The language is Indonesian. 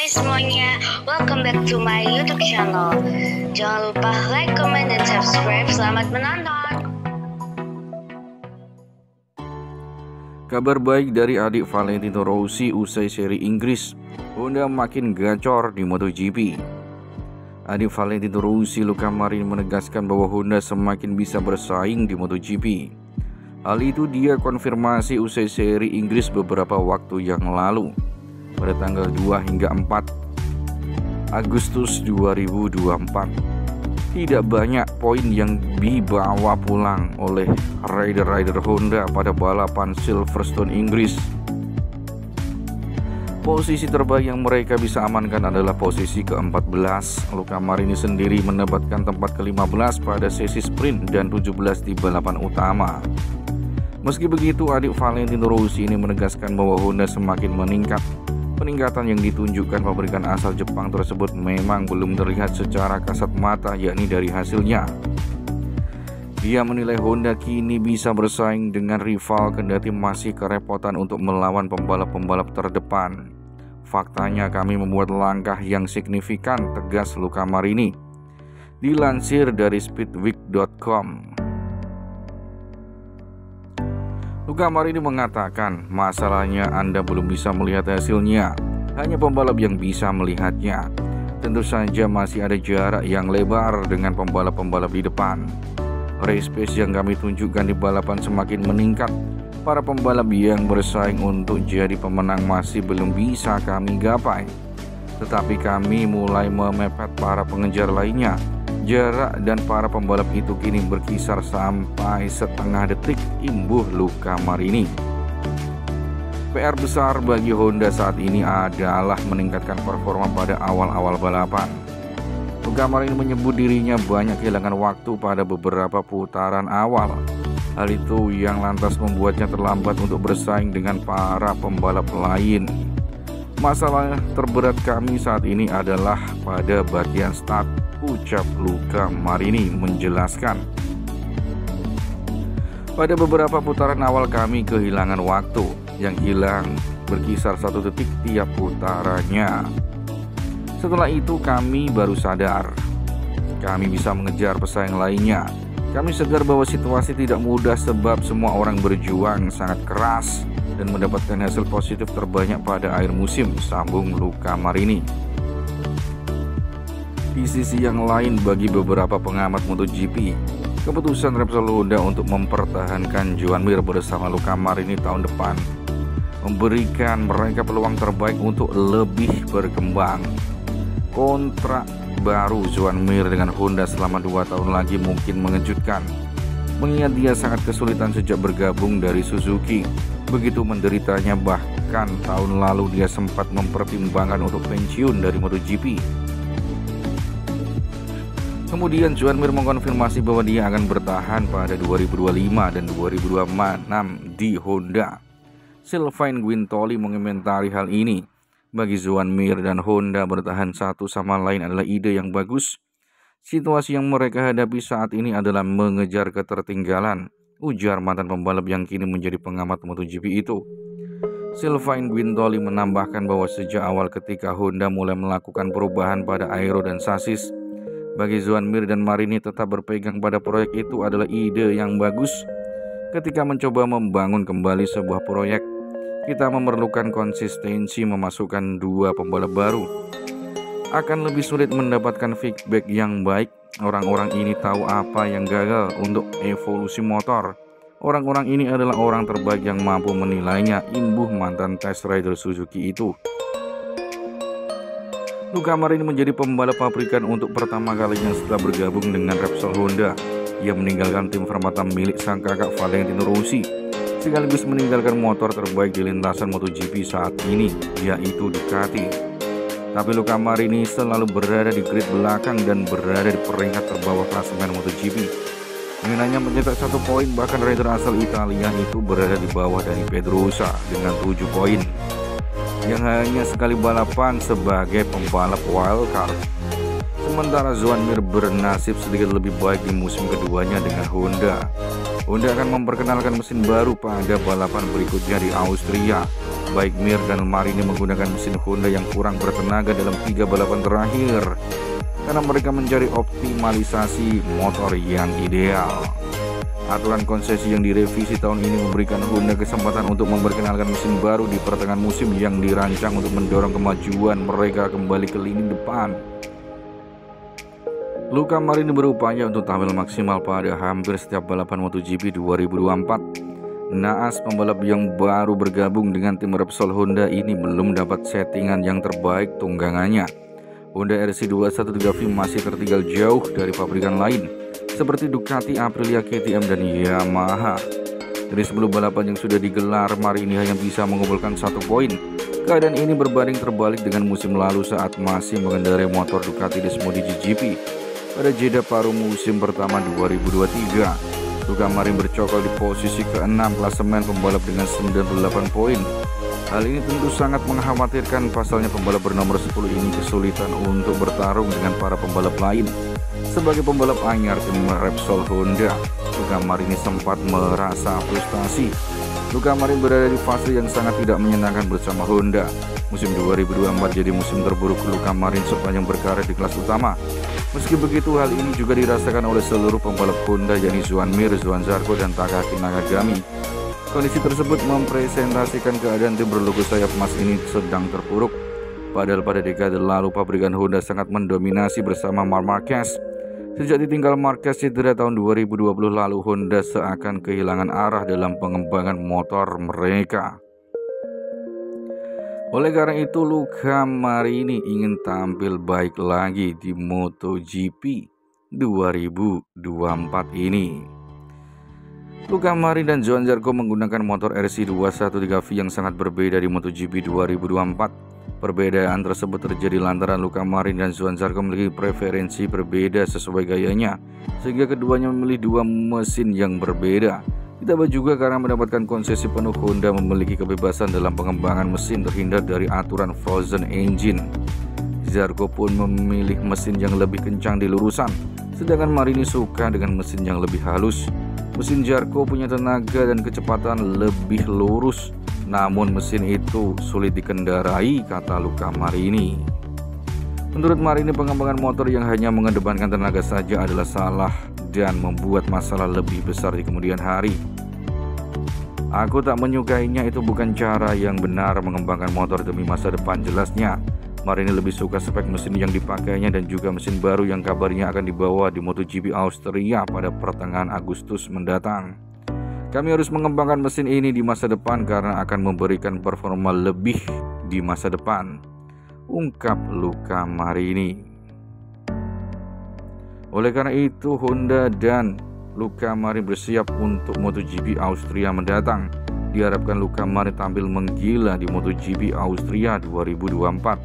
semuanya, welcome back to my YouTube channel. Jangan lupa like, comment, dan subscribe. Selamat menonton. Kabar baik dari adik Valentino Rossi usai seri Inggris, Honda makin gacor di MotoGP. Adik Valentino Rossi, Luca Marini, menegaskan bahwa Honda semakin bisa bersaing di MotoGP. Hal itu dia konfirmasi usai seri Inggris beberapa waktu yang lalu, pada tanggal 2 hingga 4 Agustus 2024. Tidak banyak poin yang dibawa pulang oleh rider-rider Honda pada balapan Silverstone Inggris. Posisi terbaik yang mereka bisa amankan adalah posisi ke-14. Luca Marini sendiri mendapatkan tempat ke-15 pada sesi sprint dan 17 di balapan utama. Meski begitu, adik Valentino Rossi ini menegaskan bahwa Honda semakin meningkat. Peningkatan yang ditunjukkan pabrikan asal Jepang tersebut memang belum terlihat secara kasat mata, yakni dari hasilnya. Dia menilai Honda kini bisa bersaing dengan rival kendati masih kerepotan untuk melawan pembalap-pembalap terdepan. Faktanya kami membuat langkah yang signifikan, tegas Luca Marini. Dilansir dari speedweek.com. Luca Marini mengatakan, masalahnya Anda belum bisa melihat hasilnya, hanya pembalap yang bisa melihatnya. Tentu saja masih ada jarak yang lebar dengan pembalap-pembalap di depan. Race pace yang kami tunjukkan di balapan semakin meningkat. Para pembalap yang bersaing untuk jadi pemenang masih belum bisa kami gapai. Tetapi kami mulai memepet para pengejar lainnya. Jarak dan para pembalap itu kini berkisar sampai setengah detik, imbuh Luca Marini. PR besar bagi Honda saat ini adalah meningkatkan performa pada awal-awal balapan. Luca Marini menyebut dirinya banyak kehilangan waktu pada beberapa putaran awal. Hal itu yang lantas membuatnya terlambat untuk bersaing dengan para pembalap lain. Masalah terberat kami saat ini adalah pada bagian start, ucap Luca Marini menjelaskan. Pada beberapa putaran awal kami kehilangan waktu, yang hilang berkisar 1 detik tiap putarannya. Setelah itu kami baru sadar kami bisa mengejar pesaing lainnya. Kami sadar bahwa situasi tidak mudah sebab semua orang berjuang sangat keras dan mendapatkan hasil positif terbanyak pada akhir musim, sambung Luca Marini. Di sisi yang lain, bagi beberapa pengamat MotoGP, keputusan Repsol Honda untuk mempertahankan Joan Mir bersama Luca Marini tahun depan memberikan mereka peluang terbaik untuk lebih berkembang. Kontrak baru Joan Mir dengan Honda selama 2 tahun lagi mungkin mengejutkan, mengingat dia sangat kesulitan sejak bergabung dari Suzuki. Begitu menderitanya, bahkan tahun lalu dia sempat mempertimbangkan untuk pensiun dari MotoGP. Kemudian Joan Mir mengkonfirmasi bahwa dia akan bertahan pada 2025 dan 2026 di Honda. Sylvain Guintoli mengomentari hal ini. Bagi Joan Mir dan Honda, bertahan satu sama lain adalah ide yang bagus. Situasi yang mereka hadapi saat ini adalah mengejar ketertinggalan, ujar mantan pembalap yang kini menjadi pengamat MotoGP itu. Sylvain Guintoli menambahkan bahwa sejak awal ketika Honda mulai melakukan perubahan pada aero dan sasis, bagi Joan Mir dan Marini tetap berpegang pada proyek itu adalah ide yang bagus. Ketika mencoba membangun kembali sebuah proyek, kita memerlukan konsistensi memasukkan 2 pembalap baru. Akan lebih sulit mendapatkan feedback yang baik. Orang-orang ini tahu apa yang gagal untuk evolusi motor. Orang-orang ini adalah orang terbaik yang mampu menilainya, imbuh mantan test rider Suzuki itu. Luca Marini menjadi pembalap pabrikan untuk pertama kalinya setelah bergabung dengan Repsol Honda. Ia meninggalkan tim Formata milik sang kakak Valentino Rossi, sekaligus meninggalkan motor terbaik di lintasan MotoGP saat ini, yaitu Ducati. Tapi Luca Marini selalu berada di grid belakang dan berada di peringkat terbawah klasemen MotoGP. Dengan hanya mencetak 1 poin, bahkan rider asal Italia itu berada di bawah dari Pedrosa dengan 7 poin, yang hanya sekali balapan sebagai pembalap wildcard. Sementara Joan Mir bernasib sedikit lebih baik di musim keduanya dengan Honda. Honda akan memperkenalkan mesin baru pada balapan berikutnya di Austria. Baik Mir dan Marini menggunakan mesin Honda yang kurang bertenaga dalam 3 balapan terakhir karena mereka mencari optimalisasi motor yang ideal. Aturan konsesi yang direvisi tahun ini memberikan Honda kesempatan untuk memperkenalkan mesin baru di pertengahan musim yang dirancang untuk mendorong kemajuan mereka kembali ke lini depan. Luca Marini berupaya untuk tampil maksimal pada hampir setiap balapan MotoGP 2024. Naas, pembalap yang baru bergabung dengan tim Repsol Honda ini belum dapat settingan yang terbaik tunggangannya. Honda RC213V masih tertinggal jauh dari pabrikan lain seperti Ducati, Aprilia, KTM, dan Yamaha. Dari 10 balapan yang sudah digelar, Marini hanya bisa mengumpulkan 1 poin. Keadaan ini berbanding terbalik dengan musim lalu saat masih mengendarai motor Ducati Desmo di GP pada jeda paruh musim pertama 2023. Luca Marini bercokol di posisi ke-6 klasemen pembalap dengan 98 poin. Hal ini tentu sangat mengkhawatirkan, pasalnya pembalap bernomor 10 ini kesulitan untuk bertarung dengan para pembalap lain. Sebagai pembalap anyar tim Repsol Honda, Luca Marini sempat merasa frustasi. Luca Marini berada di fase yang sangat tidak menyenangkan bersama Honda. Musim 2024 jadi musim terburuk Luca Marini sepanjang berkarir di kelas utama. Meski begitu, hal ini juga dirasakan oleh seluruh pembalap Honda, yakni Joan Mir, Johann Zarco, dan Takaki Nakagami. Kondisi tersebut mempresentasikan keadaan tim berlogo sayap emas ini sedang terpuruk. Padahal pada dekade lalu pabrikan Honda sangat mendominasi bersama Marc Marquez. Sejak ditinggal Marquez cedera tahun 2020 lalu, Honda seakan kehilangan arah dalam pengembangan motor mereka. Oleh karena itu, Luca Marini ingin tampil baik lagi di MotoGP 2024 ini. Luca Marini dan Johann Zarco menggunakan motor RC213V yang sangat berbeda di MotoGP 2024. Perbedaan tersebut terjadi lantaran Luca Marini dan Johann Zarco memiliki preferensi berbeda sesuai gayanya, sehingga keduanya memilih 2 mesin yang berbeda. Ditambah juga karena mendapatkan konsesi penuh, Honda memiliki kebebasan dalam pengembangan mesin terhindar dari aturan frozen engine. Zarco pun memilih mesin yang lebih kencang di lurusan, sedangkan Marini suka dengan mesin yang lebih halus. Mesin Zarco punya tenaga dan kecepatan lebih lurus, namun mesin itu sulit dikendarai, kata Luca Marini. Menurut Marini, pengembangan motor yang hanya mengedepankan tenaga saja adalah salah dan membuat masalah lebih besar di kemudian hari. Aku tak menyukainya, itu bukan cara yang benar mengembangkan motor demi masa depan, jelasnya. Marini lebih suka spek mesin yang dipakainya dan juga mesin baru yang kabarnya akan dibawa di MotoGP Austria pada pertengahan Agustus mendatang. Kami harus mengembangkan mesin ini di masa depan karena akan memberikan performa lebih di masa depan, ungkap Luca Marini. Oleh karena itu, Honda dan Luca Marini bersiap untuk MotoGP Austria mendatang. Diharapkan Luca Marini tampil menggila di MotoGP Austria 2024.